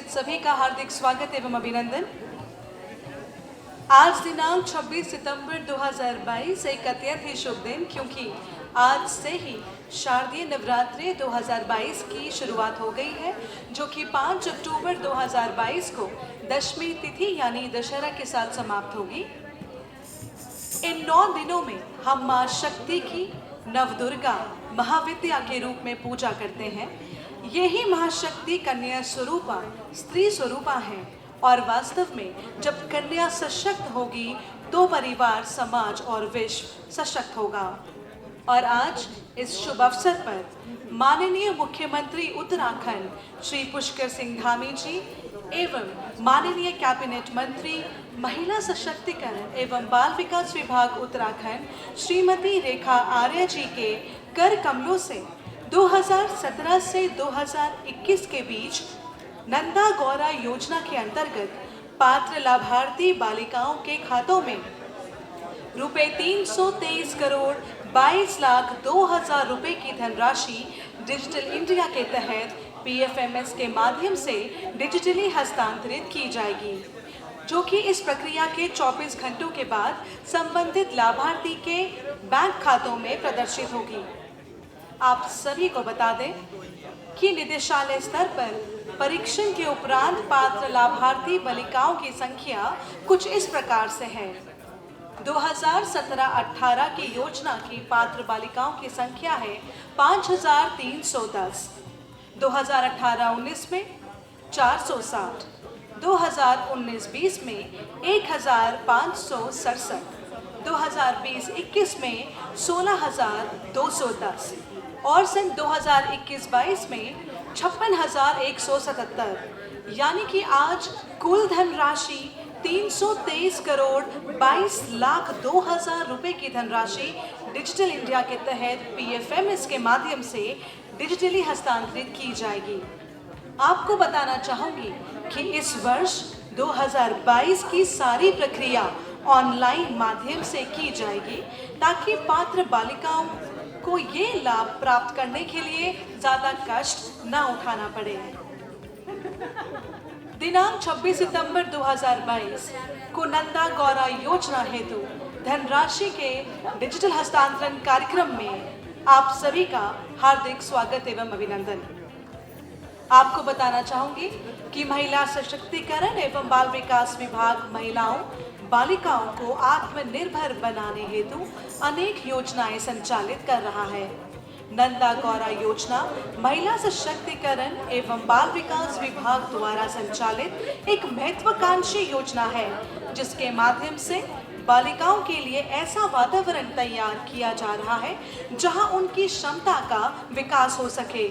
उपस्थित सभी का हार्दिक स्वागत एवं अभिनंदन। आज दिनांक 26 सितंबर 2022 एक अत्यंत ही शुभ दिन, क्योंकि आज से ही शारदीय नवरात्रि 2022 की शुरुआत हो गई है, जो कि 5 अक्टूबर 2022 को दशमी तिथि यानी दशहरा के साथ समाप्त होगी। इन 9 दिनों में हम मां शक्ति की नवदुर्गा महाविद्या के रूप में पूजा करते हैं। यही महाशक्ति कन्या स्वरूपा स्त्री स्वरूपा है, और वास्तव में जब कन्या सशक्त होगी तो परिवार, समाज और विश्व सशक्त होगा। और आज इस शुभ अवसर पर माननीय मुख्यमंत्री उत्तराखंड श्री पुष्कर सिंह धामी जी एवं माननीय कैबिनेट मंत्री महिला सशक्तिकरण एवं बाल विकास विभाग उत्तराखंड श्रीमती रेखा आर्य जी के कर कमलों से 2017 से 2021 के बीच नंदा गौरा योजना के अंतर्गत पात्र लाभार्थी बालिकाओं के खातों में रुपए 323 करोड़ 22 लाख 2,000 रुपए की धनराशि डिजिटल इंडिया के तहत PFMS के माध्यम से डिजिटली हस्तांतरित की जाएगी, जो कि इस प्रक्रिया के 24 घंटों के बाद संबंधित लाभार्थी के बैंक खातों में प्रदर्शित होगी। आप सभी को बता दें कि निदेशालय स्तर पर परीक्षण के उपरांत पात्र लाभार्थी बालिकाओं की संख्या कुछ इस प्रकार से है। 2017-18 की योजना की पात्र बालिकाओं की संख्या है 5,310, 2018-19 में 460, 2019-20 में 1,567, 2020-21 में 16,210 और सन 2021-22 में 56,177, यानी कि आज कुल धनराशि 323 करोड़ 22 लाख 2,000 रुपए की धनराशि डिजिटल इंडिया के तहत PFMS के माध्यम से डिजिटली हस्तांतरित की जाएगी। आपको बताना चाहूँगी कि इस वर्ष 2022 की सारी प्रक्रिया ऑनलाइन माध्यम से की जाएगी, ताकि पात्र बालिकाओं को ये लाभ प्राप्त करने के लिए ज़्यादा कष्ट न उठाना पड़े। दिनांक 26 सितंबर 2022 को नंदा गौरा योजना हेतु धनराशि के डिजिटल हस्तांतरण कार्यक्रम में आप सभी का हार्दिक स्वागत एवं अभिनंदन। आपको बताना चाहूँगी कि महिला सशक्तिकरण एवं बाल विकास विभाग महिलाओं बालिकाओं को आत्मनिर्भर बनाने हेतु अनेक योजनाएं संचालित कर रहा है। नंदा गौरा योजना महिला सशक्तिकरण एवं बाल विकास विभाग द्वारा संचालित एक महत्वाकांक्षी योजना है, जिसके माध्यम से बालिकाओं के लिए ऐसा वातावरण तैयार किया जा रहा है जहां उनकी क्षमता का विकास हो सके,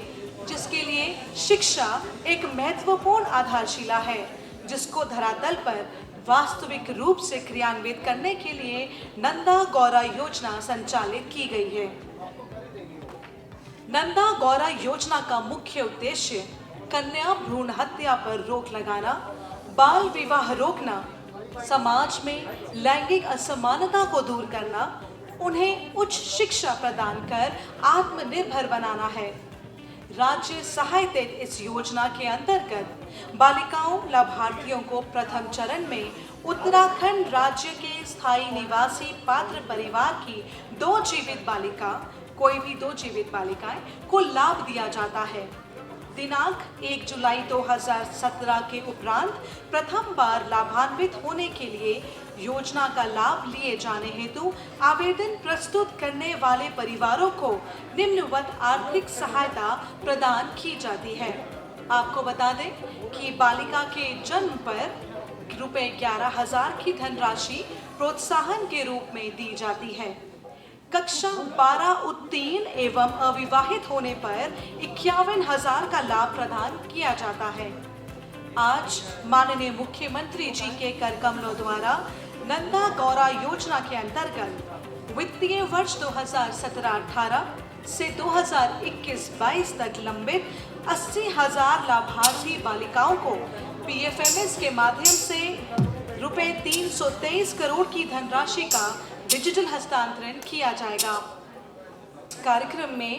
जिसके लिए शिक्षा एक महत्वपूर्ण आधारशिला है, जिसको धरातल पर वास्तविक रूप से क्रियान्वित करने के लिए नंदा गौरा योजना संचालित की गई है। नंदा गौरा योजना का मुख्य उद्देश्य कन्या भ्रूण हत्या पर रोक लगाना, बाल विवाह रोकना, समाज में लैंगिक असमानता को दूर करना, उन्हें उच्च शिक्षा प्रदान कर आत्मनिर्भर बनाना है। राज्य सहायतित इस योजना के अंतर्गत बालिकाओं लाभार्थियों को प्रथम चरण में उत्तराखंड राज्य के स्थायी निवासी पात्र परिवार की 2 जीवित बालिका, कोई भी 2 जीवित बालिकाएं को लाभ दिया जाता है। दिनांक 1 जुलाई 2017 के उपरांत प्रथम बार लाभान्वित होने के लिए योजना का लाभ लिए जाने हेतु आवेदन प्रस्तुत करने वाले परिवारों को निम्नवत आर्थिक सहायता प्रदान की जाती है। आपको बता दें कि बालिका के जन्म पर रुपए 11,000 की धनराशि प्रोत्साहन के रूप में दी जाती है। कक्षा 12 उत्तीर्ण एवं अविवाहित होने पर 51,000 का लाभ प्रदान किया जाता है। आज माननीय मुख्यमंत्री जी के कर कमलों द्वारा नंदा गौरा योजना के अंतर्गत वित्तीय वर्ष 2017-18 से 2021-22 तक लंबित 80,000 लाभार्थी बालिकाओं को PFMS के माध्यम से रुपए 323 करोड़ की धनराशि का डिजिटल हस्तांतरण किया जाएगा। कार्यक्रम में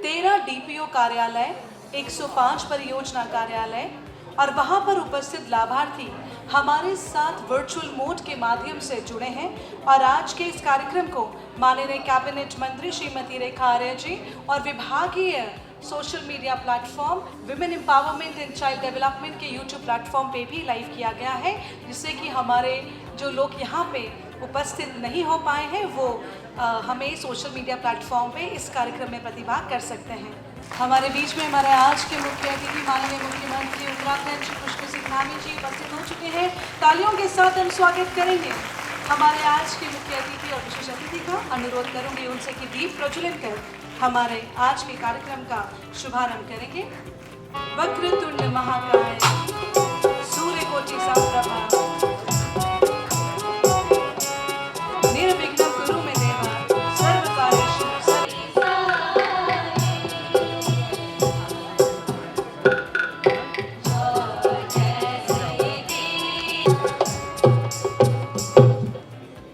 13 DPO कार्यालय, 105 परियोजना कार्यालय और वहां पर उपस्थित लाभार्थी हमारे साथ वर्चुअल मोड के माध्यम से जुड़े हैं और आज के इस कार्यक्रम को माननीय कैबिनेट मंत्री श्रीमती रेखा आर्य जी और विभागीय social media platform women empowerment and child development के यूट्यूब प्लेटफॉर्म पे भी लाइव किया गया है, जिससे कि हमारे जो लोग यहाँ पे उपस्थित नहीं हो पाए हैं वो हमें सोशल मीडिया प्लेटफॉर्म पे इस कार्यक्रम में प्रतिभाग कर सकते हैं। हमारे बीच में हमारे आज के मुख्य अतिथि माननीय मुख्यमंत्री उत्तराखंड श्री पुष्कर सिंह धामी जी उपस्थित हो चुके हैं। तालियों के साथ हम स्वागत करेंगे हमारे आज के मुख्य अतिथि और विशेष अतिथि का। अनुरोध करूंगी उनसे कि दीप प्रज्वलित कर हमारे आज के कार्यक्रम का शुभारंभ करेंगे। वक्रतुंड महाकाय सूर्यकोटि समप्रभा निर्विघ्नं कुरु मे देव सर्वकार्येषु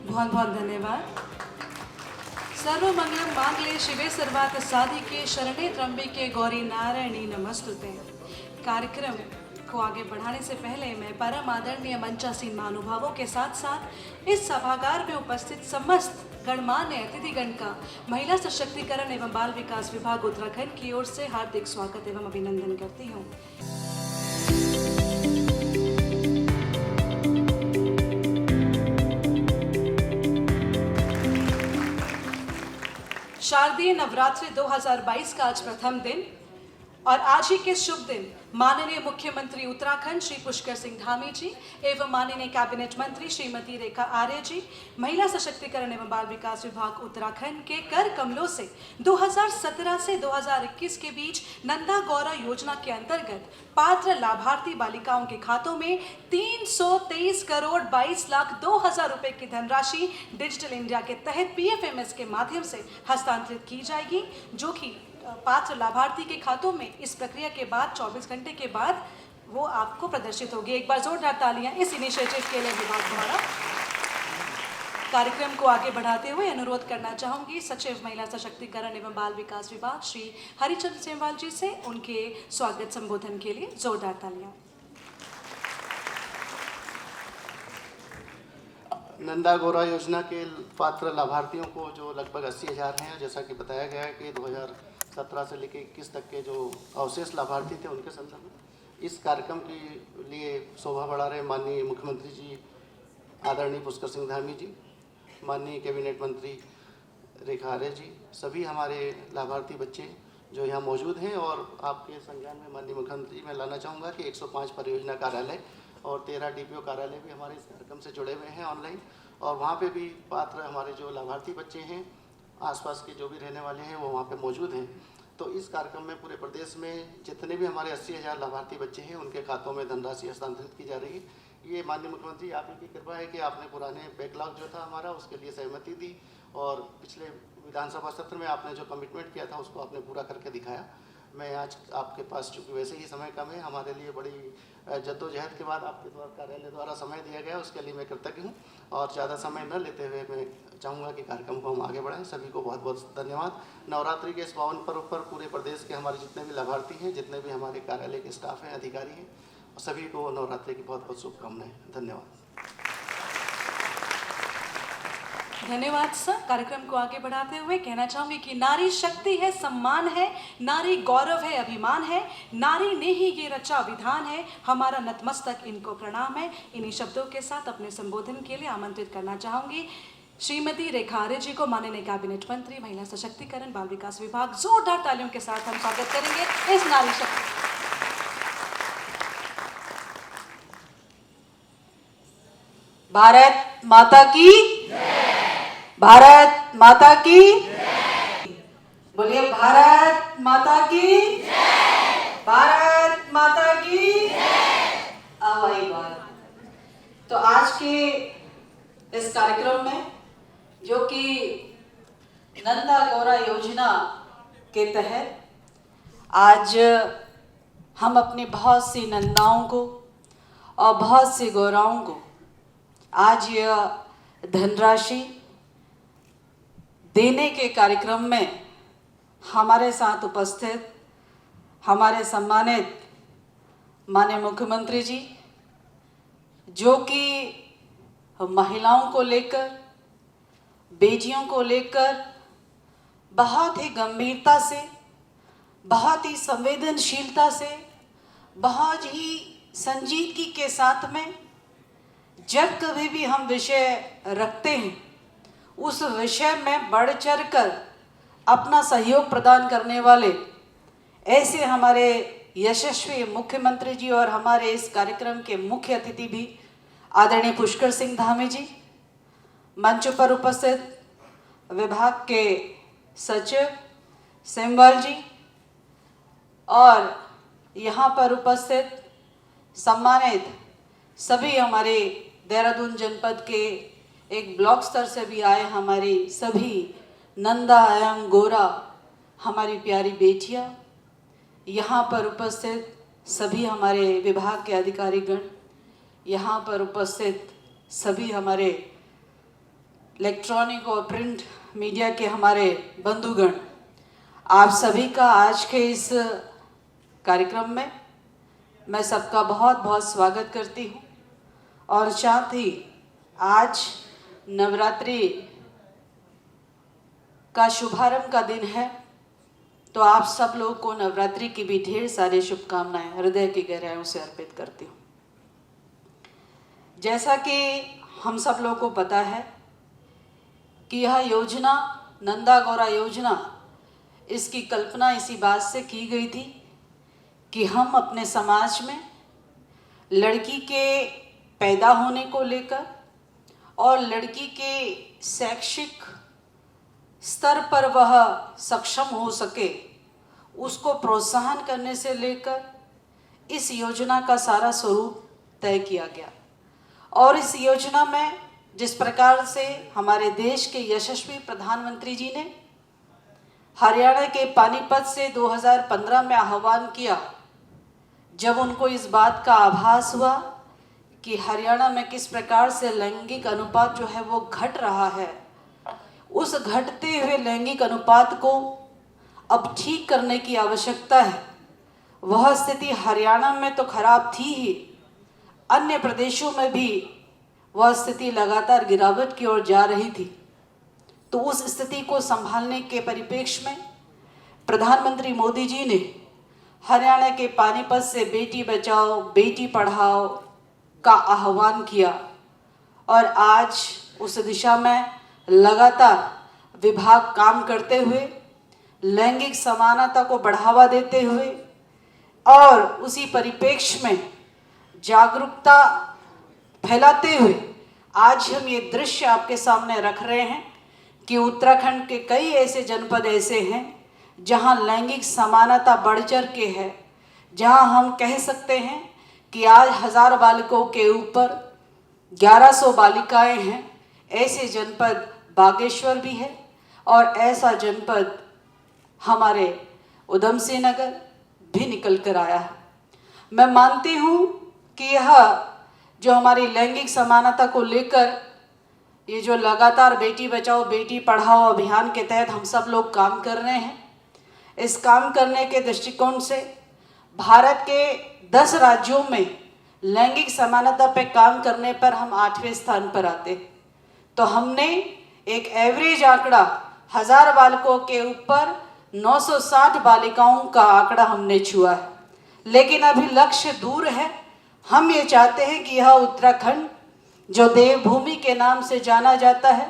बहुत बहुत धन्यवाद। सर्वमंगलम मांगल्ये शिवे सर्वार्थ साधिके शरणे त्र्यंबके गौरी नारायणी नमस्तुते। कार्यक्रम को आगे बढ़ाने से पहले मैं परम आदरणीय मंचासीन महानुभावों के साथ साथ इस सभागार में उपस्थित समस्त गणमान्य अतिथिगण का महिला सशक्तिकरण एवं बाल विकास विभाग उत्तराखंड की ओर से हार्दिक स्वागत एवं अभिनंदन करती हूँ। शारदीय नवरात्रि 2022 का आज प्रथम दिन और आज ही के शुभ दिन माननीय मुख्यमंत्री उत्तराखंड श्री पुष्कर सिंह धामी जी एवं माननीय कैबिनेट मंत्री श्रीमती रेखा आर्य जी महिला सशक्तिकरण एवं बाल विकास विभाग उत्तराखंड के कर कमलों से 2017 से 2021 के बीच नंदा गौरा योजना के अंतर्गत पात्र लाभार्थी बालिकाओं के खातों में 323 करोड़ 22 लाख 2,000 रुपए की धनराशि डिजिटल इंडिया के तहत PFMS के माध्यम से हस्तांतरित की जाएगी, जो कि पात्र लाभार्थी के खातों में इस प्रक्रिया के बाद 24 घंटे के बाद वो आपको प्रदर्शित होगी। एक बार जोरदार तालियां इस इनिशिएटिव के लिए विभाग द्वारा। कार्यक्रम को आगे बढ़ाते हुए अनुरोध करना चाहूंगी सचिव महिला सशक्तिकरण एवं बाल विकास विभाग श्री हरिचंद्र सेमवाल जी से उनके स्वागत संबोधन के लिए जोरदार तालियां। नंदा गौरा योजना के पात्र लाभार्थियों को जो लगभग 80,000 हैं, जैसा कि बताया गया है कि 2017 से लेकर 21 तक के जो अवशेष लाभार्थी थे उनके संदर्भ में इस कार्यक्रम के लिए शोभा बढ़ा रहे माननीय मुख्यमंत्री जी आदरणीय पुष्कर सिंह धामी जी, माननीय कैबिनेट मंत्री रेखा आर्य जी, सभी हमारे लाभार्थी बच्चे जो यहाँ मौजूद हैं। और आपके संज्ञान में माननीय मुख्यमंत्री मैं लाना चाहूँगा कि 105 परियोजना कार्यालय और 13 DPO कार्यालय भी हमारे इस कार्यक्रम से जुड़े हुए हैं ऑनलाइन, और वहाँ पे भी पात्र हमारे जो लाभार्थी बच्चे हैं आसपास के जो भी रहने वाले हैं वो वहाँ पे मौजूद हैं। तो इस कार्यक्रम में पूरे प्रदेश में जितने भी हमारे 80,000 लाभार्थी बच्चे हैं उनके खातों में धनराशि हस्तांतरित की जा रही है। ये माननीय मुख्यमंत्री आप ही की कृपा है कि आपने पुराने बैकलॉग जो था हमारा उसके लिए सहमति दी और पिछले विधानसभा सत्र में आपने जो कमिटमेंट किया था उसको आपने पूरा करके दिखाया। मैं आज आपके पास चूँकि वैसे ही समय कम है, हमारे लिए बड़ी जद्दोजहद के बाद आपके द्वारा कार्यालय द्वारा समय दिया गया, उसके लिए मैं कृतज्ञ हूँ। और ज़्यादा समय न लेते हुए मैं चाहूँगा कि कार्यक्रम को हम आगे बढ़ाएं। सभी को बहुत बहुत धन्यवाद। नवरात्रि के इस पावन पर्व पर पूरे प्रदेश के हमारे जितने भी लाभार्थी हैं, जितने भी हमारे कार्यालय के स्टाफ हैं, अधिकारी हैं, सभी को नवरात्रि की बहुत बहुत शुभकामनाएं। धन्यवाद। धन्यवाद सर। कार्यक्रम को आगे बढ़ाते हुए कहना चाहूंगी कि नारी शक्ति है, सम्मान है, नारी गौरव है, अभिमान है, नारी ने ही ये रचा विधान है, हमारा नतमस्तक इनको प्रणाम है। इन्हीं शब्दों के साथ अपने संबोधन के लिए आमंत्रित करना चाहूंगी श्रीमती रेखा आर्य जी को, माननीय कैबिनेट मंत्री महिला सशक्तिकरण बाल विकास विभाग। जोरदार तालियों के साथ हम स्वागत करेंगे इस नारी शक्ति। भारत माता की, भारत माता की, बोलिए भारत माता की, भारत माता की। अब आई बात, तो आज के इस कार्यक्रम में जो कि नंदा गौरा योजना के तहत आज हम अपनी बहुत सी नंदाओं को और बहुत सी गौराओं को आज यह धनराशि देने के कार्यक्रम में हमारे साथ उपस्थित हमारे सम्मानित माननीय मुख्यमंत्री जी, जो कि महिलाओं को लेकर, बेटियों को लेकर बहुत ही गंभीरता से, बहुत ही संवेदनशीलता से, बहुत ही संजीदगी के साथ में जब कभी भी हम विषय रखते हैं, उस विषय में बढ़ चढ़ कर अपना सहयोग प्रदान करने वाले ऐसे हमारे यशस्वी मुख्यमंत्री जी और हमारे इस कार्यक्रम के मुख्य अतिथि भी आदरणीय पुष्कर सिंह धामी जी, मंच पर उपस्थित विभाग के सचिव सिम्बल जी और यहाँ पर उपस्थित सम्मानित सभी हमारे देहरादून जनपद के एक ब्लॉक स्तर से भी आए हमारी सभी नंदा एवं गोरा हमारी प्यारी बेटियाँ, यहाँ पर उपस्थित सभी हमारे विभाग के अधिकारीगण, यहाँ पर उपस्थित सभी हमारे इलेक्ट्रॉनिक और प्रिंट मीडिया के हमारे बंधुगण, आप सभी का आज के इस कार्यक्रम में मैं सबका बहुत बहुत स्वागत करती हूँ। और साथ ही आज नवरात्रि का शुभारंभ का दिन है, तो आप सब लोगों को नवरात्रि की भी ढेर सारी शुभकामनाएं हृदय की गहराइयों से अर्पित करती हूँ। जैसा कि हम सब लोगों को पता है कि यह योजना, नंदा गौरा योजना, इसकी कल्पना इसी बात से की गई थी कि हम अपने समाज में लड़की के पैदा होने को लेकर और लड़की के शैक्षिक स्तर पर वह सक्षम हो सके, उसको प्रोत्साहन करने से लेकर इस योजना का सारा स्वरूप तय किया गया। और इस योजना में जिस प्रकार से हमारे देश के यशस्वी प्रधानमंत्री जी ने हरियाणा के पानीपत से 2015 में आह्वान किया, जब उनको इस बात का आभास हुआ कि हरियाणा में किस प्रकार से लैंगिक अनुपात जो है वो घट रहा है, उस घटते हुए लैंगिक अनुपात को अब ठीक करने की आवश्यकता है। वह स्थिति हरियाणा में तो खराब थी ही, अन्य प्रदेशों में भी वह स्थिति लगातार गिरावट की ओर जा रही थी। तो उस स्थिति को संभालने के परिप्रेक्ष्य में प्रधानमंत्री मोदी जी ने हरियाणा के पानीपत से बेटी बचाओ बेटी पढ़ाओ का आह्वान किया और आज उस दिशा में लगातार विभाग काम करते हुए लैंगिक समानता को बढ़ावा देते हुए और उसी परिप्रेक्ष्य में जागरूकता फैलाते हुए आज हम ये दृश्य आपके सामने रख रहे हैं कि उत्तराखंड के कई ऐसे जनपद ऐसे हैं जहां लैंगिक समानता बढ़ चढ़ के है, जहां हम कह सकते हैं कि आज 1000 बालिकाओं के ऊपर 1100 बालिकाएं हैं। ऐसे जनपद बागेश्वर भी है और ऐसा जनपद हमारे उधम सिंह नगर भी निकल कर आया है। मैं मानती हूँ कि यह जो हमारी लैंगिक समानता को लेकर ये जो लगातार बेटी बचाओ बेटी पढ़ाओ अभियान के तहत हम सब लोग काम कर रहे हैं, इस काम करने के दृष्टिकोण से भारत के 10 राज्यों में लैंगिक समानता पर काम करने पर हम 8वें स्थान पर आते हैं। तो हमने एक एवरेज आंकड़ा 1000 बालकों के ऊपर 960 बालिकाओं का आंकड़ा हमने छुआ है, लेकिन अभी लक्ष्य दूर है। हम ये चाहते हैं कि यह उत्तराखंड जो देवभूमि के नाम से जाना जाता है,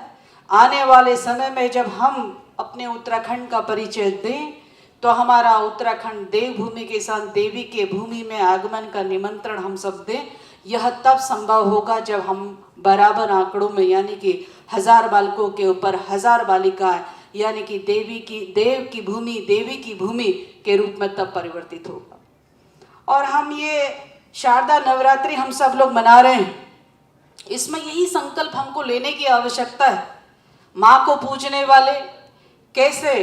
आने वाले समय में जब हम अपने उत्तराखंड का परिचय दें तो हमारा उत्तराखंड देवभूमि के साथ देवी के भूमि में आगमन का निमंत्रण हम सब दें। यह तब संभव होगा जब हम बराबर आंकड़ों में, यानी कि 1000 बालकों के ऊपर 1000 बालिकाएं, यानी कि देवी की भूमि के रूप में तब परिवर्तित होगा। और हम ये शारदा नवरात्रि हम सब लोग मना रहे हैं, इसमें यही संकल्प हमको लेने की आवश्यकता है। माँ को पूजने वाले कैसे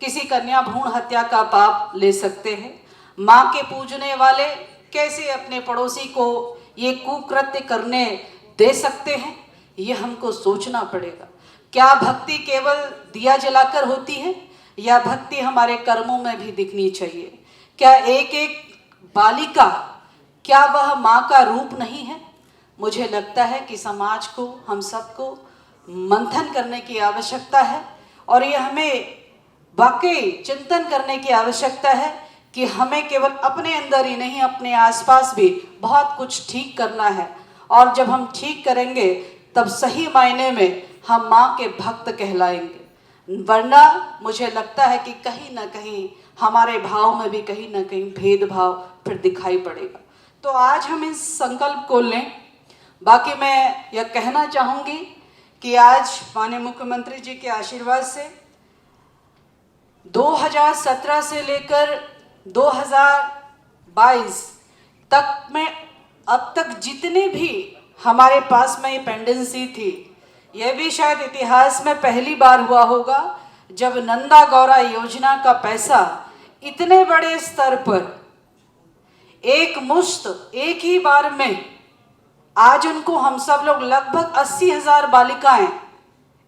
किसी कन्या भ्रूण हत्या का पाप ले सकते हैं, माँ के पूजने वाले कैसे अपने पड़ोसी को ये कुकृत्य करने दे सकते हैं, ये हमको सोचना पड़ेगा। क्या भक्ति केवल दिया जलाकर होती है या भक्ति हमारे कर्मों में भी दिखनी चाहिए? क्या एक एक बालिका क्या वह माँ का रूप नहीं है? मुझे लगता है कि समाज को, हम सबको मंथन करने की आवश्यकता है और ये हमें वाकई चिंतन करने की आवश्यकता है कि हमें केवल अपने अंदर ही नहीं, अपने आसपास भी बहुत कुछ ठीक करना है। और जब हम ठीक करेंगे तब सही मायने में हम माँ के भक्त कहलाएंगे। वरना मुझे लगता है कि कहीं ना कहीं हमारे भाव में भी कहीं ना कहीं भेदभाव फिर दिखाई पड़ेगा। तो आज हम इस संकल्प को लें। बाकी मैं यह कहना चाहूँगी कि आज माननीय मुख्यमंत्री जी के आशीर्वाद से 2017 से लेकर 2022 तक में अब तक जितने भी हमारे पास में ये पेंडेंसी थी, यह भी शायद इतिहास में पहली बार हुआ होगा जब नंदा गौरा योजना का पैसा इतने बड़े स्तर पर एक मुश्त एक ही बार में आज उनको हम सब लोग लगभग 80,000 बालिकाएं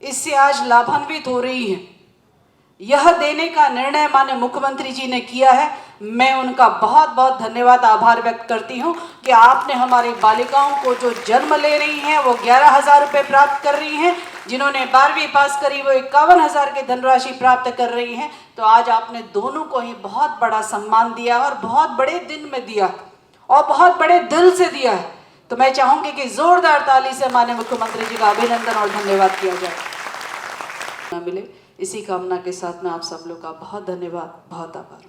इससे आज लाभान्वित हो रही हैं। यह देने का निर्णय माननीय मुख्यमंत्री जी ने किया है। मैं उनका बहुत बहुत धन्यवाद, आभार व्यक्त करती हूं कि आपने हमारी बालिकाओं को जो जन्म ले रही हैं वो 11,000 रुपये प्राप्त कर रही हैं, जिन्होंने 12वीं पास करी वो 51,000 की धनराशि प्राप्त कर रही हैं। तो आज आपने दोनों को ही बहुत बड़ा सम्मान दिया और बहुत बड़े दिन में दिया और बहुत बड़े दिल से दिया है। तो मैं चाहूंगी कि जोरदार ताली से माननीय मुख्यमंत्री जी का अभिनंदन और धन्यवाद किया जाए। मिले इसी कामना के साथ में आप सब लोग का बहुत धन्यवाद, बहुत आभार।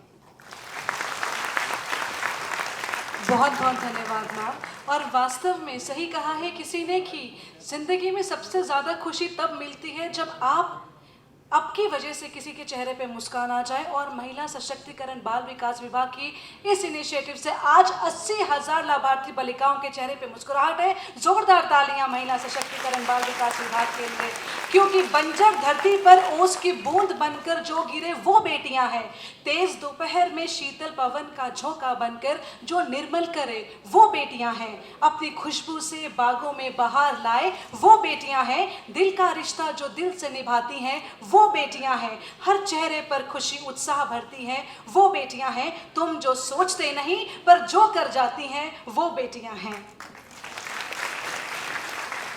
बहुत बहुत धन्यवाद मैम। और वास्तव में सही कहा है किसी ने कि जिंदगी में सबसे ज़्यादा खुशी तब मिलती है जब आपकी वजह से किसी के चेहरे पे मुस्कान आ जाए। और महिला सशक्तिकरण बाल विकास विभाग की इस इनिशिएटिव से आज 80,000 लाभार्थी बालिकाओं के चेहरे पे मुस्कुराहट है। जोरदार तालियां महिला सशक्तिकरण बाल विकास विभाग के लिए, क्योंकि बंजर धरती पर ओस की बूंद बनकर जो गिरे वो बेटियां हैं, तेज दोपहर में शीतल पवन का झोंका बनकर जो निर्मल करे वो बेटियां हैं, अपनी खुशबू से बागों में बहार लाए वो बेटियां हैं, दिल का रिश्ता जो दिल से निभाती हैं वो बेटियां हैं, हर चेहरे पर खुशी उत्साह भरती हैं वो बेटियां हैं, तुम जो सोचते नहीं पर जो कर जाती हैं वो बेटियां हैं।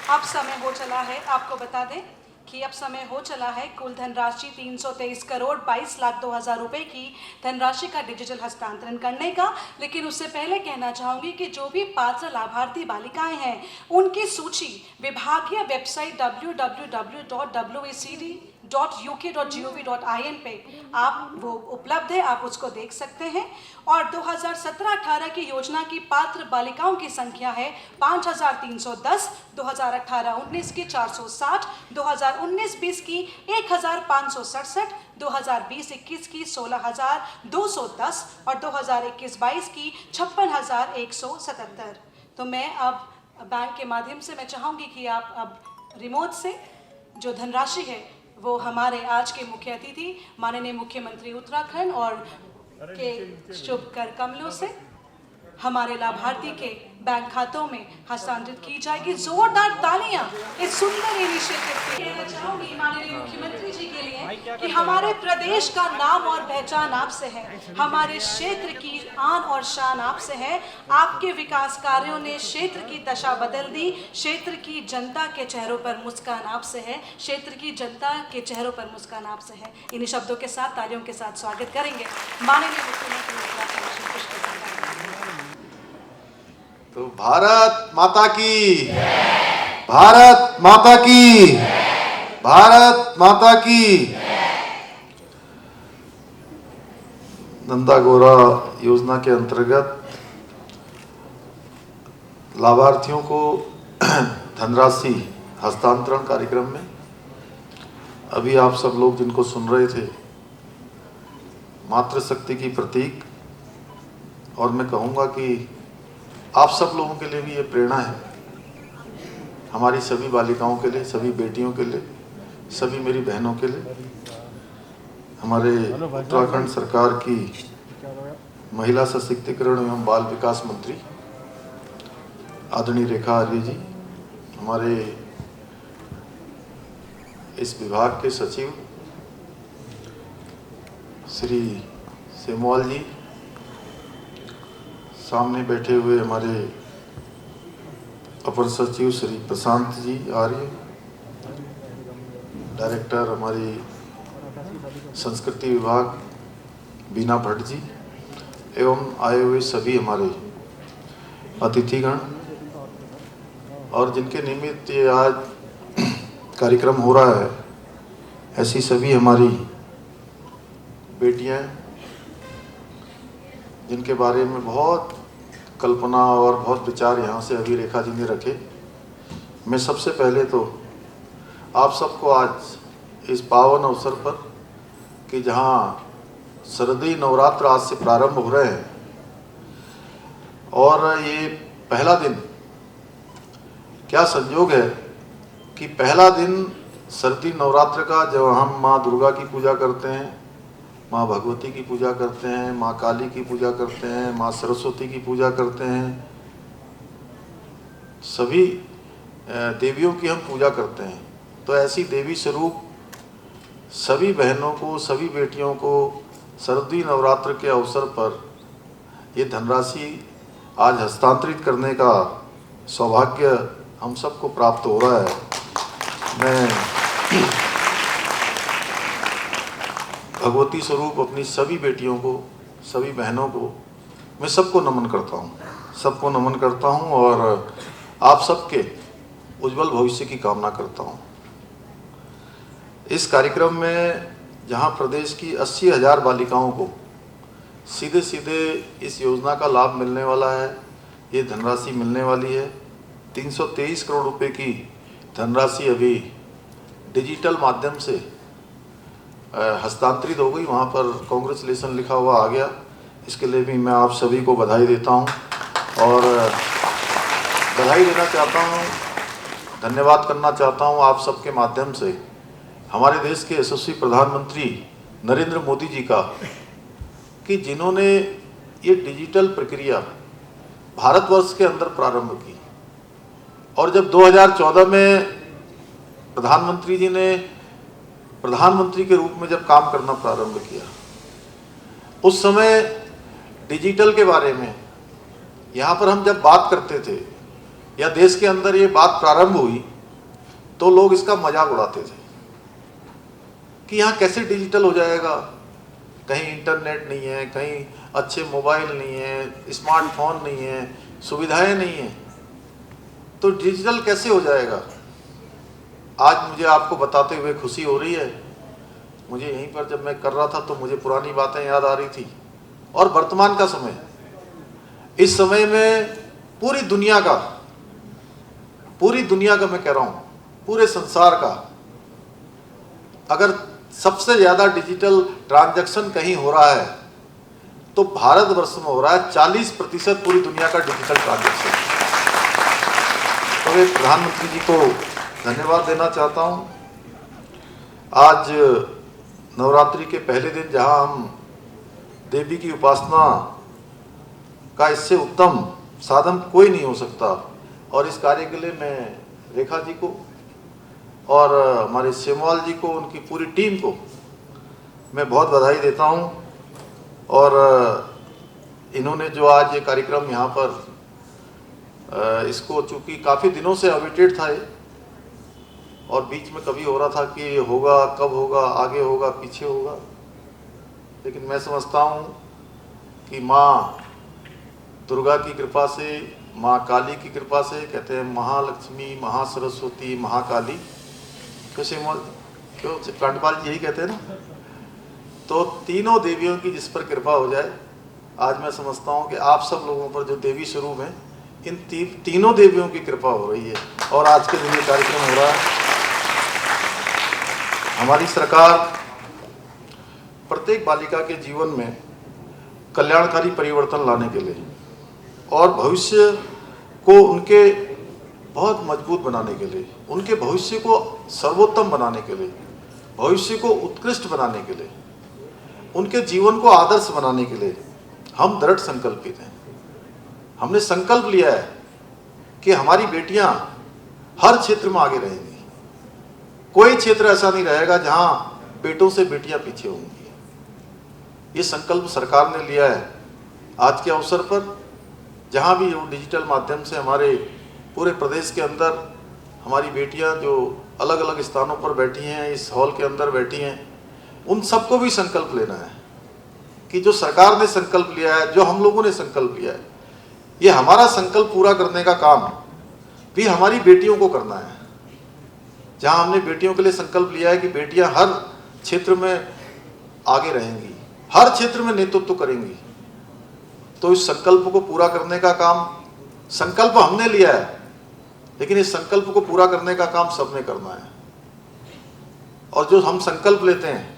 अब समय हो चला है, आपको बता दें कि अब समय हो चला है कुल धनराशि 323 करोड़ 22 लाख 2,000 रुपए की धनराशि का डिजिटल हस्तांतरण करने का। लेकिन उससे पहले कहना चाहूँगी कि जो भी पात्र लाभार्थी बालिकाएं हैं उनकी सूची विभागीय वेबसाइट www.wacd.uk.gov.in पे आप वो उपलब्ध है, आप उसको देख सकते हैं। और 2017-18 की योजना की पात्र बालिकाओं की संख्या है 5,310, 2018-19 की 460, 2019-20 की 1,567, 2020-21 की 16,210 और 2021-22 की 56,177। तो मैं अब बैंक के माध्यम से मैं चाहूँगी कि आप अब रिमोट से जो धनराशि है वो हमारे आज के मुख्य अतिथि माननीय मुख्यमंत्री उत्तराखंड और के शुभ कर कमलों से हमारे लाभार्थी के बैंक खातों में हस्तांतरित की जाएगी। जोरदार तालियां इस सुंदर इनिशिएटिव के लिए। चाहूंगी माननीय मुख्यमंत्री जी के लिए कि हमारे प्रदेश का नाम और पहचान आपसे है, हमारे क्षेत्र की आन और शान आपसे है। आपके विकास कार्यों ने क्षेत्र की दशा बदल दी, क्षेत्र की जनता के चेहरों पर मुस्कान आपसे है, क्षेत्र की जनता के चेहरों पर मुस्कान आपसे है। इन्हीं शब्दों के साथ तालियों के साथ स्वागत करेंगे माननीय मुख्यमंत्री। तो भारत माता की, भारत माता की, भारत माता की। नंदा गौरा योजना के अंतर्गत लाभार्थियों को धनराशि हस्तांतरण कार्यक्रम में अभी आप सब लोग जिनको सुन रहे थे, मातृशक्ति की प्रतीक, और मैं कहूँगा कि आप सब लोगों के लिए भी ये प्रेरणा है, हमारी सभी बालिकाओं के लिए, सभी बेटियों के लिए, सभी मेरी बहनों के लिए। हमारे उत्तराखंड सरकार की महिला सशक्तिकरण एवं बाल विकास मंत्री आदरणीय रेखा आर्य जी, हमारे इस विभाग के सचिव श्री सेमवाल जी, सामने बैठे हुए हमारे अपर सचिव श्री प्रशांत जी आर्य, डायरेक्टर हमारी संस्कृति विभाग बीना भट्ट जी, एवं आए हुए सभी हमारे अतिथिगण, और जिनके निमित्त ये आज कार्यक्रम हो रहा है, ऐसी सभी हमारी बेटियां जिनके बारे में बहुत कल्पना और बहुत विचार यहाँ से अभी रेखा जी ने रखे। मैं सबसे पहले तो आप सबको आज इस पावन अवसर पर कि जहाँ शारदीय नवरात्र आज से प्रारंभ हो रहे हैं और ये पहला दिन, क्या संयोग है कि पहला दिन शारदीय नवरात्र का जब हम माँ दुर्गा की पूजा करते हैं, माँ भगवती की पूजा करते हैं, माँ काली की पूजा करते हैं, माँ सरस्वती की पूजा करते हैं, सभी देवियों की हम पूजा करते हैं। तो ऐसी देवी स्वरूप सभी बहनों को, सभी बेटियों को शारदीय नवरात्र के अवसर पर ये धनराशि आज हस्तांतरित करने का सौभाग्य हम सबको प्राप्त हो रहा है। मैं भगवती स्वरूप अपनी सभी बेटियों को, सभी बहनों को, मैं सबको नमन करता हूँ, सबको नमन करता हूँ और आप सबके उज्जवल भविष्य की कामना करता हूँ। इस कार्यक्रम में जहाँ प्रदेश की 80,000 बालिकाओं को सीधे सीधे इस योजना का लाभ मिलने वाला है, ये धनराशि मिलने वाली है। 323 करोड़ रुपए की धनराशि अभी डिजिटल माध्यम से हस्तांतरित हो गई, वहाँ पर कांग्रेचुलेसन लिखा हुआ आ गया। इसके लिए भी मैं आप सभी को बधाई देता हूँ और बधाई देना चाहता हूँ, धन्यवाद करना चाहता हूँ आप सबके माध्यम से हमारे देश के यशस्वी प्रधानमंत्री नरेंद्र मोदी जी का, कि जिन्होंने ये डिजिटल प्रक्रिया भारतवर्ष के अंदर प्रारंभ की। और जब 2014 में प्रधानमंत्री जी ने प्रधानमंत्री के रूप में जब काम करना प्रारंभ किया, उस समय डिजिटल के बारे में यहाँ पर हम जब बात करते थे या देश के अंदर ये बात प्रारंभ हुई तो लोग इसका मजाक उड़ाते थे कि यहाँ कैसे डिजिटल हो जाएगा, कहीं इंटरनेट नहीं है, कहीं अच्छे मोबाइल नहीं है, स्मार्टफोन नहीं है, सुविधाएं नहीं है, तो डिजिटल कैसे हो जाएगा। आज मुझे आपको बताते हुए खुशी हो रही है। मुझे यहीं पर जब मैं कर रहा था तो मुझे पुरानी बातें याद आ रही थी और वर्तमान का समय, इस समय में पूरी दुनिया का मैं कह रहा हूँ, पूरे संसार का अगर सबसे ज़्यादा डिजिटल ट्रांजैक्शन कहीं हो रहा है तो भारतवर्ष में हो रहा है। 40% पूरी दुनिया का डिजिटल ट्रांजैक्शन। तो मैं प्रधानमंत्री जी को धन्यवाद देना चाहता हूँ। आज नवरात्रि के पहले दिन जहाँ हम देवी की उपासना का इससे उत्तम साधन कोई नहीं हो सकता, और इस कार्य के लिए मैं रेखा जी को और हमारे सेमवाल जी को, उनकी पूरी टीम को मैं बहुत बधाई देता हूँ। और इन्होंने जो आज ये कार्यक्रम यहाँ पर इसको चूँकि काफ़ी दिनों से अवेटेड था ये, और बीच में कभी हो रहा था कि होगा, कब होगा, आगे होगा, पीछे होगा, लेकिन मैं समझता हूँ कि माँ दुर्गा की कृपा से, माँ काली की कृपा से, कहते हैं महालक्ष्मी, महासरस्वती, महाकाली, क्यों कांडपाल जी यही कहते हैं ना, तो तीनों देवियों की जिस पर कृपा हो जाए, आज मैं समझता हूँ कि आप सब लोगों पर जो देवी स्वरूप हैं, इन तीनों देवियों की कृपा हो रही है और आज के दिन ये कार्यक्रम हो रहा है। हमारी सरकार प्रत्येक बालिका के जीवन में कल्याणकारी परिवर्तन लाने के लिए और भविष्य को उनके बहुत मजबूत बनाने के लिए, उनके भविष्य को सर्वोत्तम बनाने के लिए, भविष्य को उत्कृष्ट बनाने के लिए, उनके जीवन को आदर्श बनाने के लिए हम दृढ़ संकल्पित हैं। हमने संकल्प लिया है कि हमारी बेटियां हर क्षेत्र में आगे रहेंगी। कोई क्षेत्र ऐसा नहीं रहेगा जहां बेटों से बेटियां पीछे होंगी। ये संकल्प सरकार ने लिया है। आज के अवसर पर जहाँ भी वो डिजिटल माध्यम से हमारे पूरे प्रदेश के अंदर हमारी बेटियाँ जो अलग अलग स्थानों पर बैठी हैं, इस हॉल के अंदर बैठी हैं, उन सबको भी संकल्प लेना है कि जो सरकार ने संकल्प लिया है, जो हम लोगों ने संकल्प लिया है, ये हमारा संकल्प पूरा करने का काम भी हमारी बेटियों को करना है। जहाँ हमने बेटियों के लिए संकल्प लिया है कि बेटियाँ हर क्षेत्र में आगे रहेंगी, हर क्षेत्र में नेतृत्व करेंगी, तो इस संकल्प को पूरा करने का काम संकल्प हमने लिया है, लेकिन इस संकल्प को पूरा करने का काम सबने करना है। और जो हम संकल्प लेते हैं,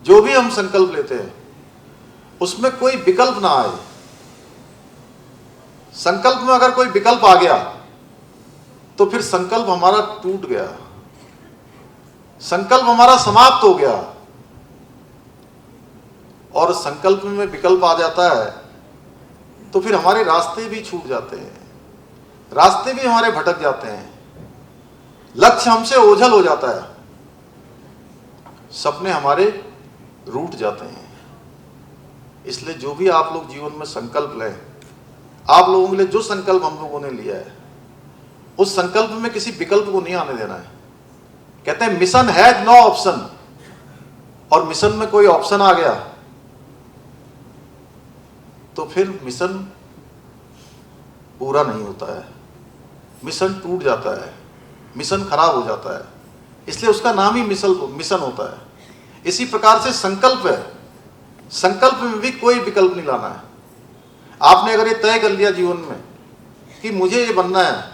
जो भी हम संकल्प लेते हैं, उसमें कोई विकल्प ना आए। संकल्प में अगर कोई विकल्प आ गया तो फिर संकल्प हमारा टूट गया, संकल्प हमारा समाप्त हो गया। और संकल्प में विकल्प आ जाता है तो फिर हमारे रास्ते भी छूट जाते हैं, रास्ते भी हमारे भटक जाते हैं, लक्ष्य हमसे ओझल हो जाता है, सपने हमारे रूठ जाते हैं। इसलिए जो भी आप लोग जीवन में संकल्प लें, आप लोगों के लिए जो संकल्प हम लोगों ने लिया है, उस संकल्प में किसी विकल्प को नहीं आने देना है। कहते हैं मिशन हैज नो ऑप्शन, और मिशन में कोई ऑप्शन आ गया तो फिर मिशन पूरा नहीं होता है, मिशन टूट जाता है, मिशन खराब हो जाता है। इसलिए उसका नाम ही मिशन होता है। इसी प्रकार से संकल्प है, संकल्प में भी कोई विकल्प नहीं लाना है। आपने अगर ये तय कर लिया जीवन में कि मुझे ये बनना है,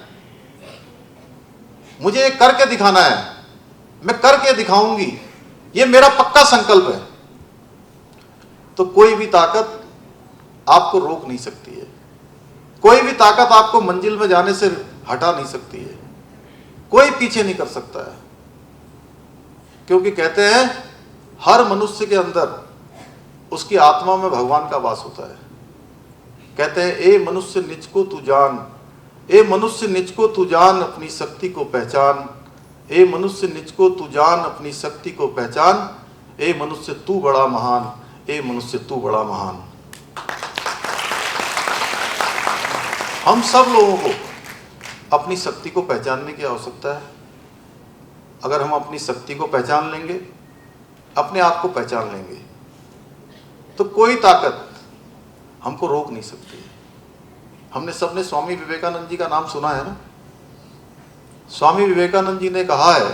मुझे ये करके दिखाना है, मैं करके दिखाऊंगी, ये मेरा पक्का संकल्प है, तो कोई भी ताकत आपको रोक नहीं सकती है, कोई भी ताकत आपको मंजिल में जाने से हटा नहीं सकती है, कोई पीछे नहीं कर सकता है। क्योंकि कहते हैं हर मनुष्य के अंदर उसकी आत्मा में भगवान का वास होता है। कहते हैं ए मनुष्य निज को तू जान, ए मनुष्य निज को तू जान अपनी शक्ति को पहचान, ए मनुष्य निज को तू जान अपनी शक्ति को पहचान, ए मनुष्य तू बड़ा महान, ए मनुष्य तू बड़ा महान। हम सब लोगों को अपनी शक्ति को पहचानने की आवश्यकता है। अगर हम अपनी शक्ति को पहचान लेंगे, अपने आप को पहचान लेंगे, तो कोई ताकत हमको रोक नहीं सकती। हमने सबने स्वामी विवेकानंद जी का नाम सुना है ना। स्वामी विवेकानंद जी ने कहा है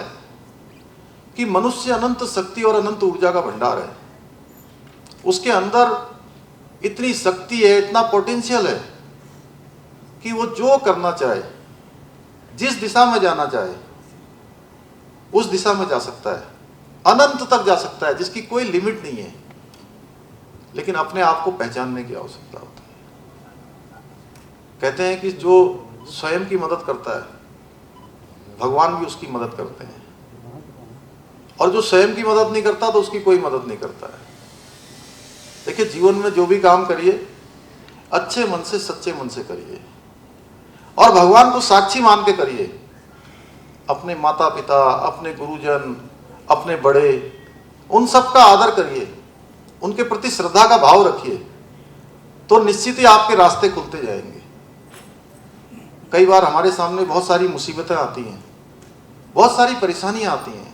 कि मनुष्य अनंत शक्ति और अनंत ऊर्जा का भंडार है। उसके अंदर इतनी शक्ति है, इतना पोटेंशियल है कि वो जो करना चाहे, जिस दिशा में जाना चाहे, उस दिशा में जा सकता है, अनंत तक जा सकता है, जिसकी कोई लिमिट नहीं है। लेकिन अपने आप को पहचानने की आवश्यकता होती है। कहते हैं कि जो स्वयं की मदद करता है, भगवान भी उसकी मदद करते हैं, और जो स्वयं की मदद नहीं करता तो उसकी कोई मदद नहीं करता है। देखिए, जीवन में जो भी काम करिए, अच्छे मन से, सच्चे मन से करिए, और भगवान को साक्षी मान के करिए। अपने माता पिता, अपने गुरुजन, अपने बड़े, उन सब का आदर करिए, उनके प्रति श्रद्धा का भाव रखिए, तो निश्चित ही आपके रास्ते खुलते जाएंगे। कई बार हमारे सामने बहुत सारी मुसीबतें आती हैं, बहुत सारी परेशानियां आती हैं,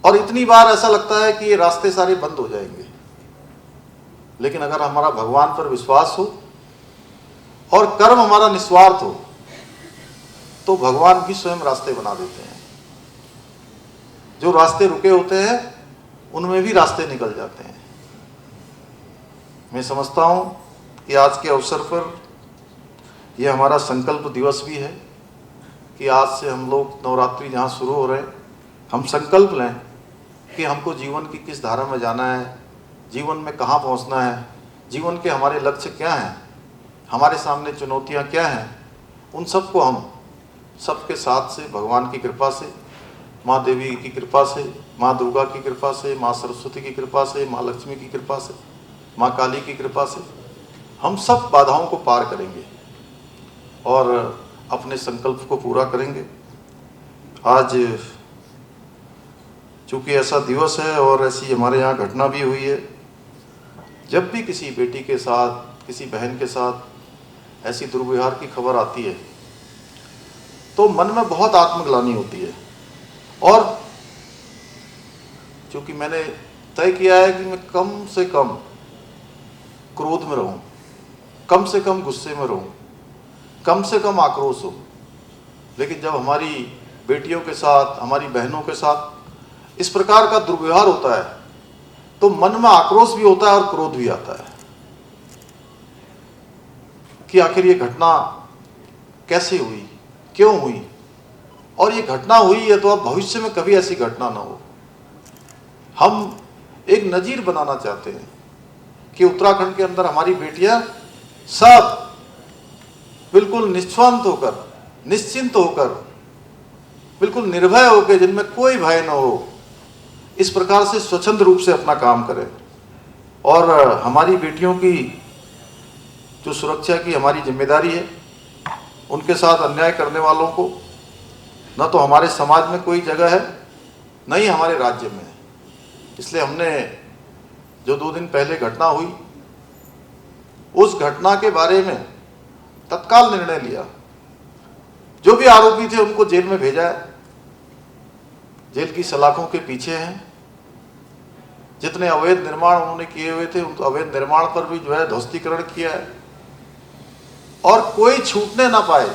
और इतनी बार ऐसा लगता है कि ये रास्ते सारे बंद हो जाएंगे। लेकिन अगर हमारा भगवान पर विश्वास हो और कर्म हमारा निस्वार्थ हो, तो भगवान भी स्वयं रास्ते बना देते हैं। जो रास्ते रुके होते हैं, उनमें भी रास्ते निकल जाते हैं। मैं समझता हूं कि आज के अवसर पर यह हमारा संकल्प दिवस भी है कि आज से हम लोग नवरात्रि जहां शुरू हो रहे हैं, हम संकल्प लें कि हमको जीवन की किस धारा में जाना है, जीवन में कहाँ पहुंचना है, जीवन के हमारे लक्ष्य क्या हैं, हमारे सामने चुनौतियां क्या हैं। उन सबको हम सबके साथ से, भगवान की कृपा से, माँ देवी की कृपा से, माँ दुर्गा की कृपा से, माँ सरस्वती की कृपा से, माँ लक्ष्मी की कृपा से, माँ काली की कृपा से हम सब बाधाओं को पार करेंगे और अपने संकल्प को पूरा करेंगे। आज चूँकि ऐसा दिवस है और ऐसी हमारे यहाँ घटना भी हुई है, जब भी किसी बेटी के साथ किसी बहन के साथ ऐसी दुर्व्यवहार की खबर आती है तो मन में बहुत आत्मग्लानि होती है। और क्योंकि मैंने तय किया है कि मैं कम से कम क्रोध में रहूं, कम से कम गुस्से में रहूं, कम से कम आक्रोश हो, लेकिन जब हमारी बेटियों के साथ, हमारी बहनों के साथ इस प्रकार का दुर्व्यवहार होता है तो मन में आक्रोश भी होता है और क्रोध भी आता है कि आखिर ये घटना कैसे हुई, क्यों हुई, और ये घटना हुई है तो अब भविष्य में कभी ऐसी घटना ना हो। हम एक नजीर बनाना चाहते हैं कि उत्तराखंड के अंदर हमारी बेटियां सब बिल्कुल निश्वांत होकर, निश्चिंत होकर, बिल्कुल निर्भय होकर, जिनमें कोई भय न हो, इस प्रकार से स्वच्छंद रूप से अपना काम करें। और हमारी बेटियों की जो सुरक्षा की हमारी जिम्मेदारी है, उनके साथ अन्याय करने वालों को न तो हमारे समाज में कोई जगह है, न ही हमारे राज्य में है। इसलिए हमने जो 2 दिन पहले घटना हुई, उस घटना के बारे में तत्काल निर्णय लिया। जो भी आरोपी थे उनको जेल में भेजा है, जेल की सलाखों के पीछे हैं। जितने अवैध निर्माण उन्होंने किए हुए थे, उन अवैध निर्माण पर भी जो है ध्वस्तीकरण किया है, और कोई छूटने ना पाए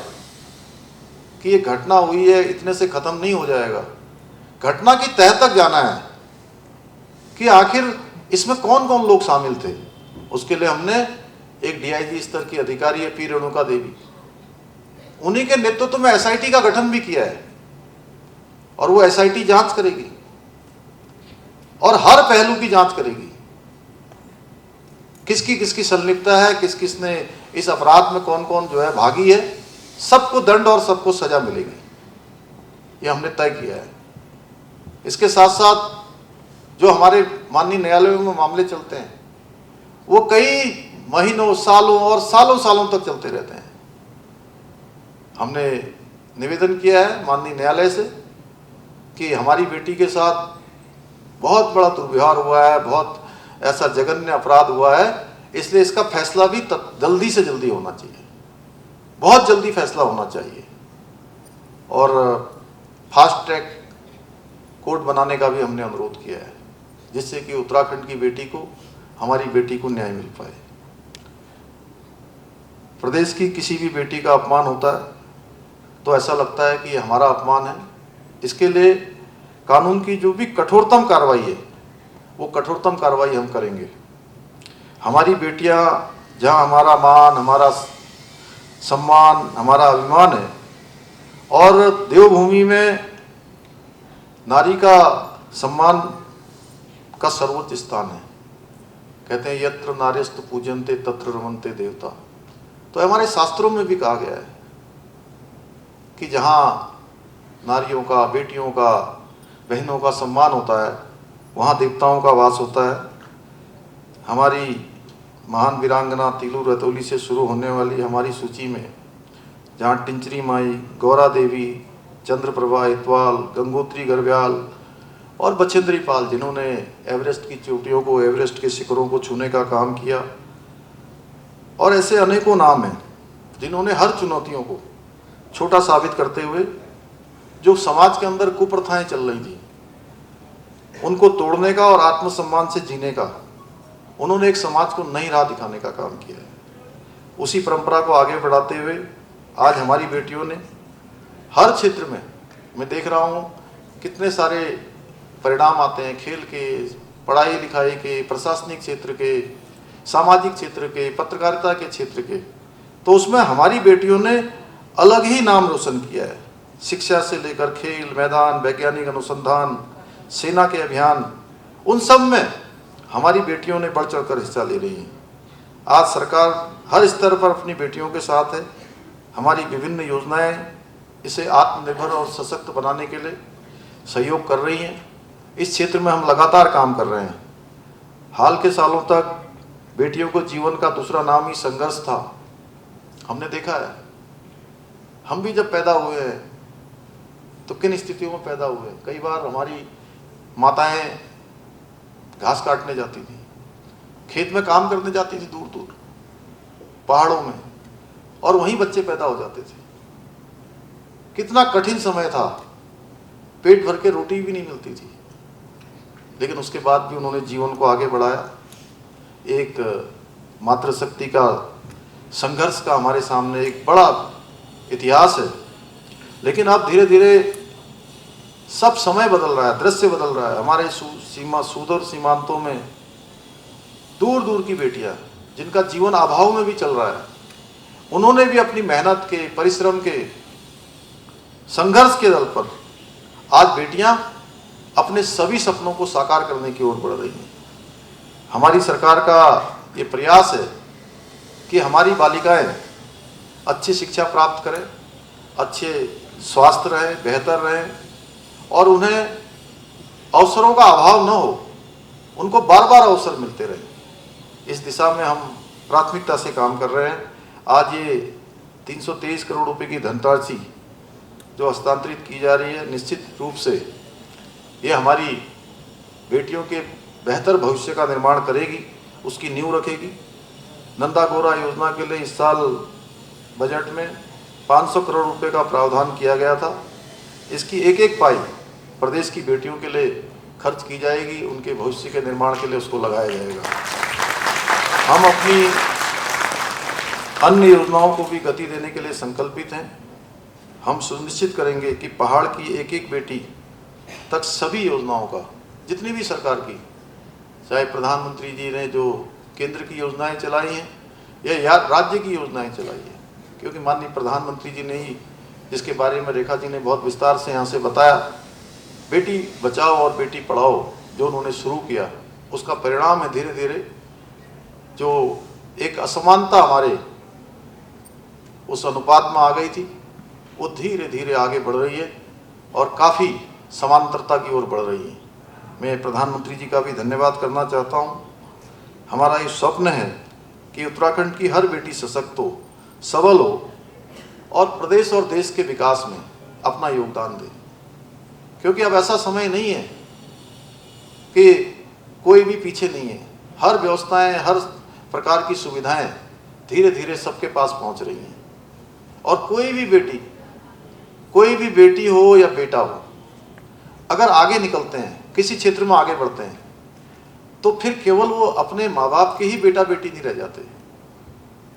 कि ये घटना हुई है, इतने से खत्म नहीं हो जाएगा। घटना की तह तक जाना है कि आखिर इसमें कौन कौन लोग शामिल थे। उसके लिए हमने एक डीआईजी स्तर की अधिकारी है पी रेणुका देवी, उन्हीं के नेतृत्व में एसआईटी का गठन भी किया है, और वो एसआईटी जांच करेगी और हर पहलू की जांच करेगी। किसकी किसकी संलिप्तता है, किस किसने इस अपराध में कौन कौन जो है भागी है, सबको दंड और सबको सजा मिलेगी, ये हमने तय किया है। इसके साथ साथ जो हमारे माननीय न्यायालयों में मामले चलते हैं, वो कई महीनों, सालों और सालों सालों तक चलते रहते हैं। हमने निवेदन किया है माननीय न्यायालय से कि हमारी बेटी के साथ बहुत बड़ा दुर्व्यवहार हुआ है, बहुत ऐसा जघन्य अपराध हुआ है, इसलिए इसका फैसला भी जल्दी से जल्दी होना चाहिए, बहुत जल्दी फैसला होना चाहिए। और फास्ट ट्रैक कोर्ट बनाने का भी हमने अनुरोध किया है, जिससे कि उत्तराखंड की बेटी को, हमारी बेटी को न्याय मिल पाए। प्रदेश की किसी भी बेटी का अपमान होता है तो ऐसा लगता है कि ये हमारा अपमान है। इसके लिए कानून की जो भी कठोरतम कार्रवाई है, वो कठोरतम कार्रवाई हम करेंगे। हमारी बेटियां जहां हमारा मान, हमारा सम्मान, हमारा अभिमान है, और देवभूमि में नारी का सम्मान का सर्वोच्च स्थान है। कहते हैं यत्र नार्यस्तु पूजन्ते तत्र रमन्ते देवता। तो हमारे शास्त्रों में भी कहा गया है कि जहाँ नारियों का, बेटियों का, बहनों का सम्मान होता है, वहाँ देवताओं का वास होता है। हमारी महान वीरांगना तीलू रतौली से शुरू होने वाली हमारी सूची में जहाँ टिंचरी माई, गौरा देवी, चंद्रप्रभा इतवाल, गंगोत्री गढ़वाल और बछेंद्री पाल, जिन्होंने एवरेस्ट की चोटियों को, एवरेस्ट के शिखरों को छूने का काम किया, और ऐसे अनेकों नाम हैं जिन्होंने हर चुनौतियों को छोटा साबित करते हुए जो समाज के अंदर कुप्रथाएं चल रही थी, उनको तोड़ने का और आत्मसम्मान से जीने का उन्होंने एक समाज को नई राह दिखाने का काम किया है। उसी परंपरा को आगे बढ़ाते हुए आज हमारी बेटियों ने हर क्षेत्र में, मैं देख रहा हूँ कितने सारे परिणाम आते हैं, खेल के, पढ़ाई लिखाई के, प्रशासनिक क्षेत्र के, सामाजिक क्षेत्र के, पत्रकारिता के क्षेत्र के, तो उसमें हमारी बेटियों ने अलग ही नाम रोशन किया है। शिक्षा से लेकर खेल मैदान, वैज्ञानिक अनुसंधान, सेना के अभियान, उन सब में हमारी बेटियों ने बढ़ चढ़ कर हिस्सा ले रही हैं। आज सरकार हर स्तर पर अपनी बेटियों के साथ है। हमारी विभिन्न योजनाएं इसे आत्मनिर्भर और सशक्त बनाने के लिए सहयोग कर रही हैं। इस क्षेत्र में हम लगातार काम कर रहे हैं। हाल के सालों तक बेटियों को जीवन का दूसरा नाम ही संघर्ष था। हमने देखा है, हम भी जब पैदा हुए हैं तो किन स्थितियों में पैदा हुए। कई बार हमारी माताएं घास काटने जाती थी, खेत में काम करने जाती थी दूर दूर, पहाड़ों में, और वहीं बच्चे पैदा हो जाते थे। कितना कठिन समय था, पेट भर के रोटी भी नहीं मिलती थी, लेकिन उसके बाद भी उन्होंने जीवन को आगे बढ़ाया। एक मातृशक्ति का संघर्ष का हमारे सामने एक बड़ा इतिहास है। लेकिन अब धीरे धीरे सब समय बदल रहा है, दृश्य बदल रहा है। हमारे सुदूर सीमांतों में दूर दूर की बेटियां जिनका जीवन अभाव में भी चल रहा है, उन्होंने भी अपनी मेहनत के, परिश्रम के, संघर्ष के दल पर आज बेटियां अपने सभी सपनों को साकार करने की ओर बढ़ रही हैं। हमारी सरकार का ये प्रयास है कि हमारी बालिकाएं अच्छी शिक्षा प्राप्त करें, अच्छे स्वास्थ्य रहें, बेहतर रहें, और उन्हें अवसरों का अभाव न हो, उनको बार बार अवसर मिलते रहें। इस दिशा में हम प्राथमिकता से काम कर रहे हैं। आज ये 323 करोड़ रुपए की धनराशि जो हस्तांतरित की जा रही है, निश्चित रूप से ये हमारी बेटियों के बेहतर भविष्य का निर्माण करेगी, उसकी नींव रखेगी। नंदा गौरा योजना के लिए इस साल बजट में 500 करोड़ रुपए का प्रावधान किया गया था। इसकी एक एक पाई प्रदेश की बेटियों के लिए खर्च की जाएगी, उनके भविष्य के निर्माण के लिए उसको लगाया जाएगा। हम अपनी अन्य योजनाओं को भी गति देने के लिए संकल्पित हैं। हम सुनिश्चित करेंगे कि पहाड़ की एक एक बेटी तक सभी योजनाओं का, जितनी भी सरकार की, चाहे प्रधानमंत्री जी ने जो केंद्र की योजनाएं चलाई हैं या राज्य की योजनाएं चलाई हैं, क्योंकि माननीय प्रधानमंत्री जी ने ही, जिसके बारे में रेखा जी ने बहुत विस्तार से यहाँ से बताया, बेटी बचाओ और बेटी पढ़ाओ जो उन्होंने शुरू किया, उसका परिणाम है धीरे धीरे जो एक असमानता हमारे उस अनुपात में आ गई थी, वो धीरे धीरे आगे बढ़ रही है और काफ़ी समांतरता की ओर बढ़ रही है। मैं प्रधानमंत्री जी का भी धन्यवाद करना चाहता हूँ। हमारा ये स्वप्न है कि उत्तराखंड की हर बेटी सशक्त हो, सबल हो और प्रदेश और देश के विकास में अपना योगदान दे, क्योंकि अब ऐसा समय नहीं है कि कोई भी पीछे नहीं है। हर व्यवस्थाएं, हर प्रकार की सुविधाएं धीरे धीरे सबके पास पहुंच रही हैं, और कोई भी बेटी हो या बेटा हो, अगर आगे निकलते हैं, किसी क्षेत्र में आगे बढ़ते हैं, तो फिर केवल वो अपने माँ बाप के ही बेटा बेटी नहीं रह जाते।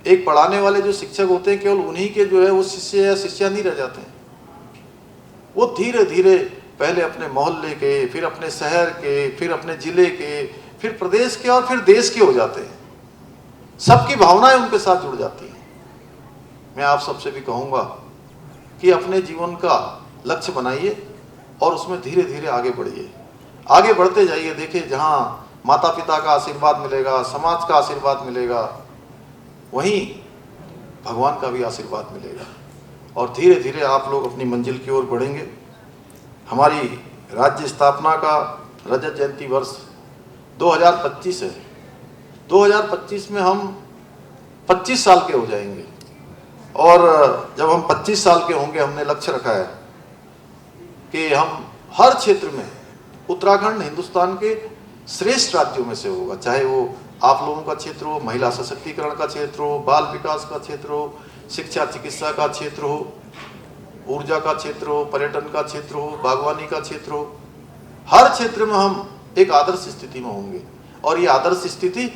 एक पढ़ाने वाले जो शिक्षक होते हैं, केवल उन्हीं के जो है वो शिष्य या शिष्या नहीं रह जाते हैं। वो धीरे धीरे पहले अपने मोहल्ले के, फिर अपने शहर के, फिर अपने जिले के, फिर प्रदेश के और फिर देश के हो जाते हैं। सबकी भावनाएं उनके साथ जुड़ जाती हैं। मैं आप सबसे भी कहूँगा कि अपने जीवन का लक्ष्य बनाइए और उसमें धीरे धीरे आगे बढ़िए, आगे बढ़ते जाइए। देखिए, जहाँ माता पिता का आशीर्वाद मिलेगा, समाज का आशीर्वाद मिलेगा, वहीं भगवान का भी आशीर्वाद मिलेगा, और धीरे धीरे आप लोग अपनी मंजिल की ओर बढ़ेंगे। हमारी राज्य स्थापना का रजत जयंती वर्ष 2025 है। 2025 में हम 25 साल के हो जाएंगे, और जब हम 25 साल के होंगे, हमने लक्ष्य रखा है कि हम हर क्षेत्र में उत्तराखंड हिंदुस्तान के श्रेष्ठ राज्यों में से होगा, चाहे वो आप लोगों का क्षेत्र हो, महिला सशक्तिकरण का क्षेत्र हो, बाल विकास का क्षेत्र हो, शिक्षा चिकित्सा का क्षेत्र हो, ऊर्जा का क्षेत्र हो, पर्यटन का क्षेत्र हो, बागवानी का क्षेत्र हो। हर क्षेत्र में हम एक आदर्श स्थिति में होंगे, और ये आदर्श स्थिति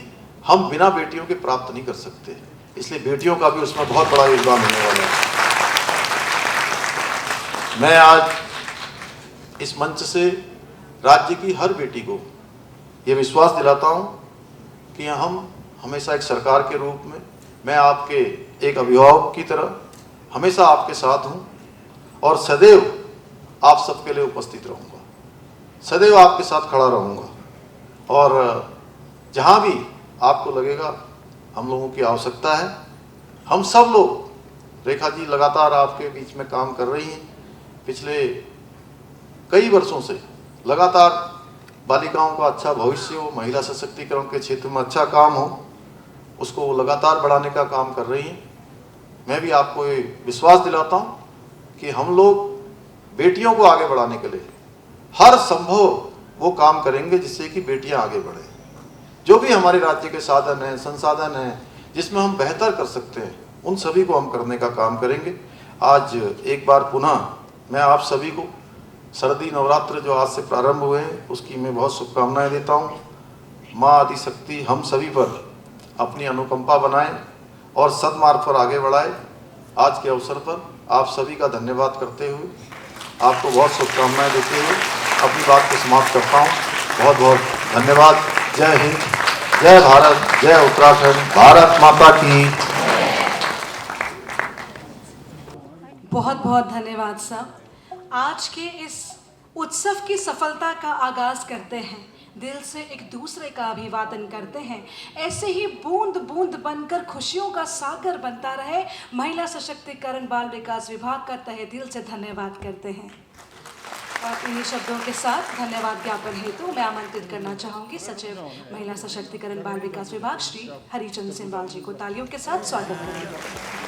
हम बिना बेटियों के प्राप्त नहीं कर सकते। इसलिए बेटियों का भी उसमें बहुत बड़ा योगदान होने वाला है। मैं आज इस मंच से राज्य की हर बेटी को ये विश्वास दिलाता हूँ कि हम हमेशा एक सरकार के रूप में, मैं आपके एक अभिभावक की तरह हमेशा आपके साथ हूँ, और सदैव आप सबके लिए उपस्थित रहूँगा, सदैव आपके साथ खड़ा रहूँगा। और जहाँ भी आपको लगेगा हम लोगों की आवश्यकता है, हम सब लोग, रेखा जी लगातार आपके बीच में काम कर रही हैं, पिछले कई वर्षों से लगातार बालिकाओं का अच्छा भविष्य हो, महिला सशक्तिकरण के क्षेत्र में अच्छा काम हो, उसको लगातार बढ़ाने का काम कर रही हैं। मैं भी आपको ये विश्वास दिलाता हूँ कि हम लोग बेटियों को आगे बढ़ाने के लिए हर संभव वो काम करेंगे जिससे कि बेटियां आगे बढ़ें। जो भी हमारे राज्य के साधन हैं, संसाधन हैं, जिसमें हम बेहतर कर सकते हैं, उन सभी को हम करने का काम करेंगे। आज एक बार पुनः मैं आप सभी को शारदीय नवरात्र जो आज से प्रारंभ हुए हैं उसकी मैं बहुत शुभकामनाएं देता हूँ। माँ आदिशक्ति हम सभी पर अपनी अनुकंपा बनाए और सद्मार्ग पर आगे बढ़ाए। आज के अवसर पर आप सभी का धन्यवाद करते हुए, आपको बहुत शुभकामनाएं देते हुए अपनी बात को समाप्त करता हूँ। बहुत बहुत धन्यवाद। जय हिंद, जय भारत, जय उत्तराखंड, भारत माता की। बहुत बहुत धन्यवाद साहब। आज के इस उत्सव की सफलता का आगाज करते हैं, दिल से एक दूसरे का अभिवादन करते हैं। ऐसे ही बूंद बूंद बनकर खुशियों का सागर बनता रहे। महिला सशक्तिकरण बाल विकास विभाग का तहे दिल से धन्यवाद करते हैं। और इन्हीं शब्दों के साथ धन्यवाद ज्ञापन हेतु मैं आमंत्रित करना चाहूँगी सचिव महिला सशक्तिकरण बाल विकास विभाग श्री हरिचंद सिंहवाल जी को तालियों के साथ स्वागत करेंगे।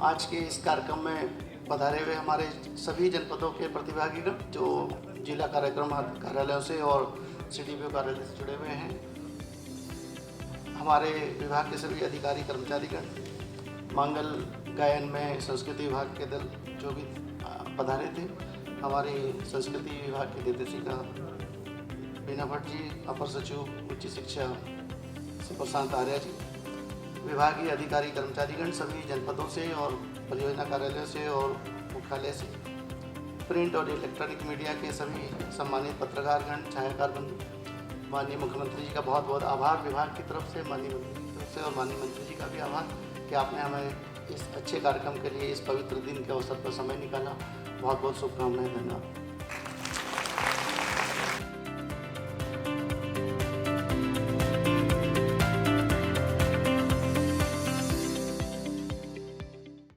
आज के इस कार्यक्रम में पधारे हुए हमारे सभी जनपदों के प्रतिभागीगण जो जिला कार्यक्रम कार्यालयों से और CDPO कार्यालय से जुड़े हुए हैं, हमारे विभाग के सभी अधिकारी कर्मचारीगण, मंगल गायन में संस्कृति विभाग के दल जो भी पधारे थे, हमारे संस्कृति विभाग के निर्देशिका बीना भट्ट जी, अपर सचिव उच्च शिक्षा से प्रशांत आर्या जी, विभागीय अधिकारी कर्मचारीगण सभी जनपदों से और परियोजना कार्यालय से और मुख्यालय से, प्रिंट और इलेक्ट्रॉनिक मीडिया के सभी सम्मानित पत्रकारगण, छायाकार बंधु, माननीय मुख्यमंत्री जी का बहुत बहुत आभार विभाग की तरफ से, माननीय मंत्री की तरफ से, और माननीय मंत्री जी का भी आभार कि आपने हमें इस अच्छे कार्यक्रम के लिए इस पवित्र दिन के अवसर पर समय निकाला। बहुत बहुत शुभकामनाएं। धन्यवाद।